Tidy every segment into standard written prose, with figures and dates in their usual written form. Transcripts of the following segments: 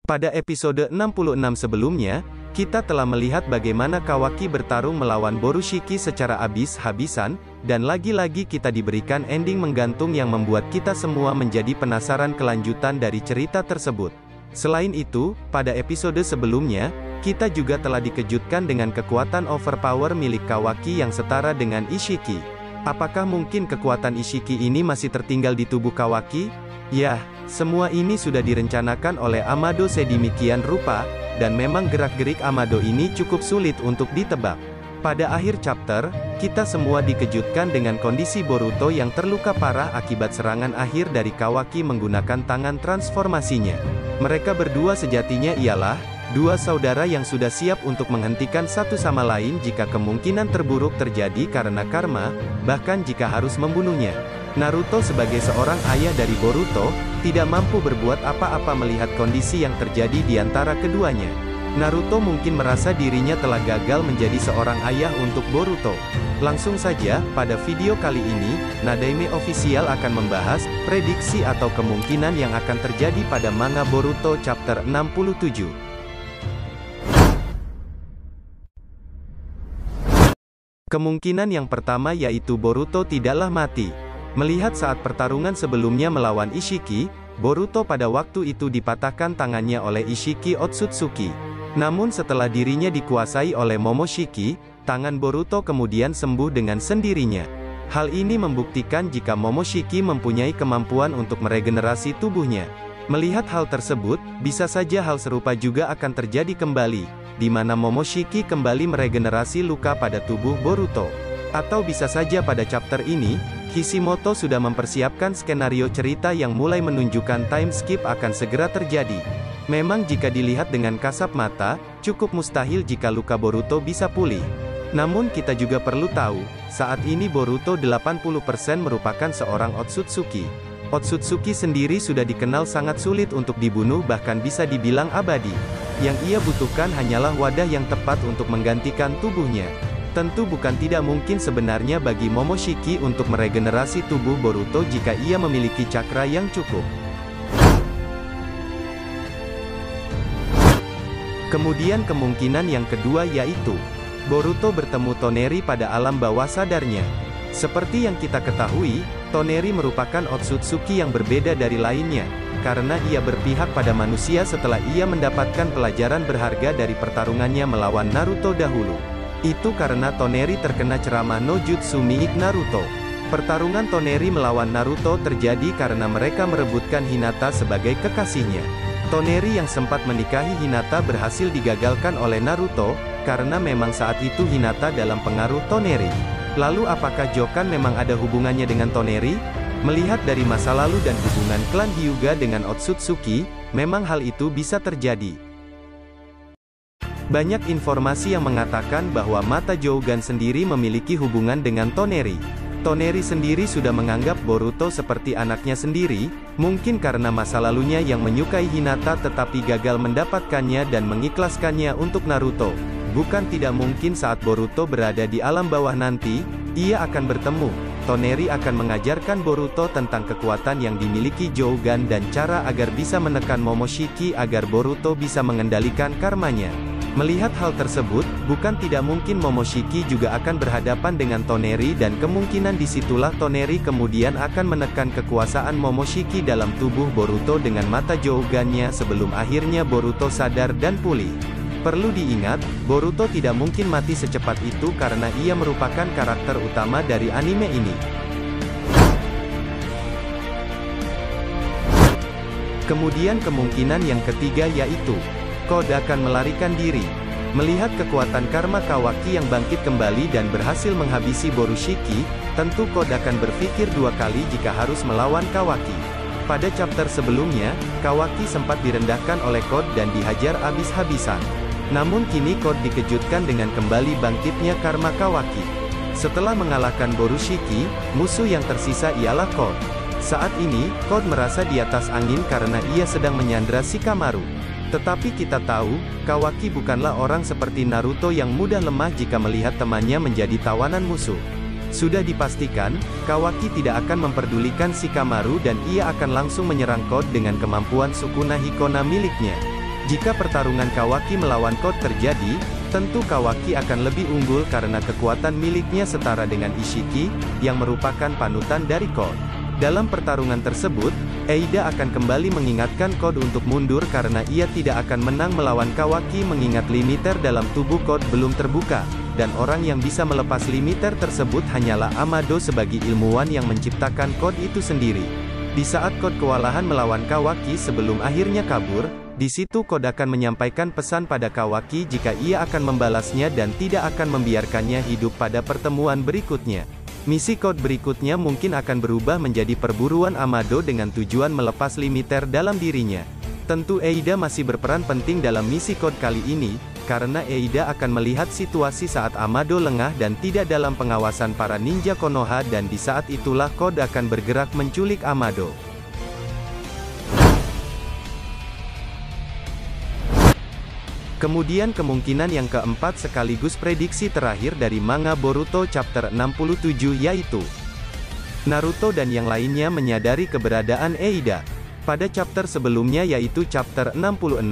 Pada episode 66 sebelumnya, kita telah melihat bagaimana Kawaki bertarung melawan Borushiki secara habis-habisan, dan lagi-lagi kita diberikan ending menggantung yang membuat kita semua menjadi penasaran kelanjutan dari cerita tersebut. Selain itu, pada episode sebelumnya, kita juga telah dikejutkan dengan kekuatan overpower milik Kawaki yang setara dengan Ishiki. Apakah mungkin kekuatan Ishiki ini masih tertinggal di tubuh Kawaki? Ya, semua ini sudah direncanakan oleh Amado sedemikian rupa, dan memang gerak-gerik Amado ini cukup sulit untuk ditebak. Pada akhir chapter, kita semua dikejutkan dengan kondisi Boruto yang terluka parah akibat serangan akhir dari Kawaki menggunakan tangan transformasinya. Mereka berdua sejatinya ialah dua saudara yang sudah siap untuk menghentikan satu sama lain jika kemungkinan terburuk terjadi karena karma, bahkan jika harus membunuhnya. Naruto sebagai seorang ayah dari Boruto, tidak mampu berbuat apa-apa melihat kondisi yang terjadi di antara keduanya. Naruto mungkin merasa dirinya telah gagal menjadi seorang ayah untuk Boruto. Langsung saja, pada video kali ini, Nadaime Official akan membahas prediksi atau kemungkinan yang akan terjadi pada manga Boruto chapter 67. Kemungkinan yang pertama yaitu Boruto tidaklah mati. Melihat saat pertarungan sebelumnya melawan Ishiki, Boruto pada waktu itu dipatahkan tangannya oleh Ishiki Otsutsuki. Namun setelah dirinya dikuasai oleh Momoshiki, tangan Boruto kemudian sembuh dengan sendirinya. Hal ini membuktikan jika Momoshiki mempunyai kemampuan untuk meregenerasi tubuhnya. Melihat hal tersebut, bisa saja hal serupa juga akan terjadi kembali, di mana Momoshiki kembali meregenerasi luka pada tubuh Boruto. Atau bisa saja pada chapter ini, Kishimoto sudah mempersiapkan skenario cerita yang mulai menunjukkan time skip akan segera terjadi. Memang jika dilihat dengan kasat mata, cukup mustahil jika luka Boruto bisa pulih. Namun kita juga perlu tahu, saat ini Boruto 80% merupakan seorang Otsutsuki. Otsutsuki sendiri sudah dikenal sangat sulit untuk dibunuh bahkan bisa dibilang abadi. Yang ia butuhkan hanyalah wadah yang tepat untuk menggantikan tubuhnya. Tentu bukan tidak mungkin sebenarnya bagi Momoshiki untuk meregenerasi tubuh Boruto jika ia memiliki cakra yang cukup. Kemudian kemungkinan yang kedua yaitu, Boruto bertemu Toneri pada alam bawah sadarnya. Seperti yang kita ketahui, Toneri merupakan Otsutsuki yang berbeda dari lainnya, karena ia berpihak pada manusia setelah ia mendapatkan pelajaran berharga dari pertarungannya melawan Naruto dahulu. Itu karena Toneri terkena ceramah no jutsu milik Naruto. Pertarungan Toneri melawan Naruto terjadi karena mereka merebutkan Hinata sebagai kekasihnya. Toneri yang sempat menikahi Hinata berhasil digagalkan oleh Naruto, karena memang saat itu Hinata dalam pengaruh Toneri. Lalu apakah Jokan memang ada hubungannya dengan Toneri? Melihat dari masa lalu dan hubungan klan Hyuga dengan Otsutsuki, memang hal itu bisa terjadi. Banyak informasi yang mengatakan bahwa mata Jougan sendiri memiliki hubungan dengan Toneri. Toneri sendiri sudah menganggap Boruto seperti anaknya sendiri, mungkin karena masa lalunya yang menyukai Hinata tetapi gagal mendapatkannya dan mengikhlaskannya untuk Naruto. Bukan tidak mungkin saat Boruto berada di alam bawah nanti, ia akan bertemu. Toneri akan mengajarkan Boruto tentang kekuatan yang dimiliki Jougan dan cara agar bisa menekan Momoshiki agar Boruto bisa mengendalikan karmanya. Melihat hal tersebut, bukan tidak mungkin Momoshiki juga akan berhadapan dengan Toneri dan kemungkinan disitulah Toneri kemudian akan menekan kekuasaan Momoshiki dalam tubuh Boruto dengan mata Jougannya sebelum akhirnya Boruto sadar dan pulih. Perlu diingat, Boruto tidak mungkin mati secepat itu karena ia merupakan karakter utama dari anime ini. Kemudian kemungkinan yang ketiga yaitu, Code akan melarikan diri. Melihat kekuatan karma Kawaki yang bangkit kembali dan berhasil menghabisi Borushiki, tentu Code akan berpikir dua kali jika harus melawan Kawaki. Pada chapter sebelumnya, Kawaki sempat direndahkan oleh Code dan dihajar habis-habisan. Namun kini Code dikejutkan dengan kembali bangkitnya karma Kawaki. Setelah mengalahkan Borushiki, musuh yang tersisa ialah Code. Saat ini, Code merasa di atas angin karena ia sedang menyandra Shikamaru. Tetapi kita tahu, Kawaki bukanlah orang seperti Naruto yang mudah lemah jika melihat temannya menjadi tawanan musuh. Sudah dipastikan, Kawaki tidak akan memperdulikan Shikamaru dan ia akan langsung menyerang Code dengan kemampuan Sukuna Hikona miliknya. Jika pertarungan Kawaki melawan Code terjadi, tentu Kawaki akan lebih unggul karena kekuatan miliknya setara dengan Ishiki, yang merupakan panutan dari Code. Dalam pertarungan tersebut, Eida akan kembali mengingatkan Code untuk mundur karena ia tidak akan menang melawan Kawaki mengingat limiter dalam tubuh Code belum terbuka, dan orang yang bisa melepas limiter tersebut hanyalah Amado sebagai ilmuwan yang menciptakan Code itu sendiri. Di saat Code kewalahan melawan Kawaki sebelum akhirnya kabur, di situ Code akan menyampaikan pesan pada Kawaki jika ia akan membalasnya dan tidak akan membiarkannya hidup pada pertemuan berikutnya. Misi Code berikutnya mungkin akan berubah menjadi perburuan Amado dengan tujuan melepas limiter dalam dirinya. Tentu Eida masih berperan penting dalam misi Code kali ini, karena Eida akan melihat situasi saat Amado lengah dan tidak dalam pengawasan para ninja Konoha dan di saat itulah Code akan bergerak menculik Amado. Kemudian kemungkinan yang keempat sekaligus prediksi terakhir dari manga Boruto chapter 67 yaitu Naruto dan yang lainnya menyadari keberadaan Eida. Pada chapter sebelumnya yaitu chapter 66,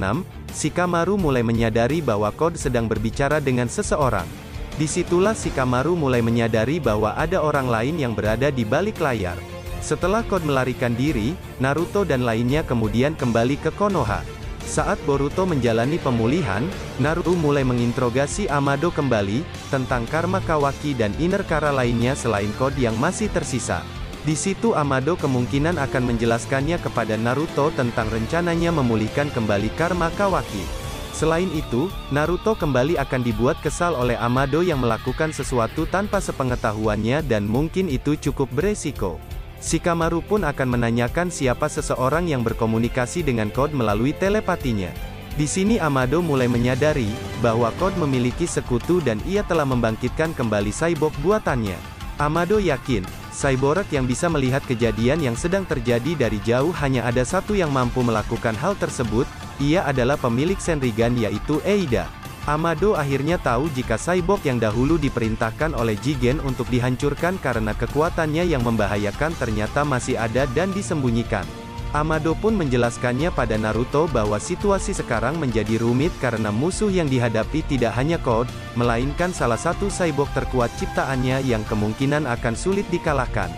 Shikamaru mulai menyadari bahwa Code sedang berbicara dengan seseorang. Disitulah Shikamaru mulai menyadari bahwa ada orang lain yang berada di balik layar. Setelah Code melarikan diri, Naruto dan lainnya kemudian kembali ke Konoha. Saat Boruto menjalani pemulihan, Naruto mulai menginterogasi Amado kembali, tentang karma Kawaki dan inner Kara lainnya selain Code yang masih tersisa. Di situ Amado kemungkinan akan menjelaskannya kepada Naruto tentang rencananya memulihkan kembali karma Kawaki. Selain itu, Naruto kembali akan dibuat kesal oleh Amado yang melakukan sesuatu tanpa sepengetahuannya dan mungkin itu cukup beresiko. Shikamaru pun akan menanyakan siapa seseorang yang berkomunikasi dengan Code melalui telepatinya. Di sini Amado mulai menyadari bahwa Code memiliki sekutu dan ia telah membangkitkan kembali cyborg buatannya. Amado yakin, cyborg yang bisa melihat kejadian yang sedang terjadi dari jauh hanya ada satu yang mampu melakukan hal tersebut, ia adalah pemilik Senrigan yaitu Eida. Amado akhirnya tahu jika cyborg yang dahulu diperintahkan oleh Jigen untuk dihancurkan karena kekuatannya yang membahayakan ternyata masih ada dan disembunyikan. Amado pun menjelaskannya pada Naruto bahwa situasi sekarang menjadi rumit karena musuh yang dihadapi tidak hanya Code, melainkan salah satu cyborg terkuat ciptaannya yang kemungkinan akan sulit dikalahkan.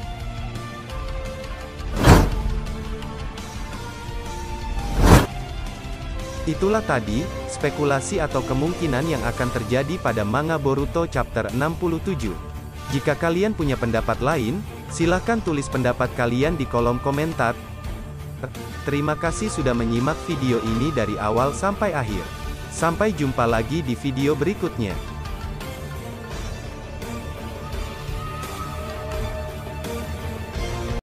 Itulah tadi, spekulasi atau kemungkinan yang akan terjadi pada manga Boruto chapter 67. Jika kalian punya pendapat lain, silakan tulis pendapat kalian di kolom komentar. Terima kasih sudah menyimak video ini dari awal sampai akhir. Sampai jumpa lagi di video berikutnya.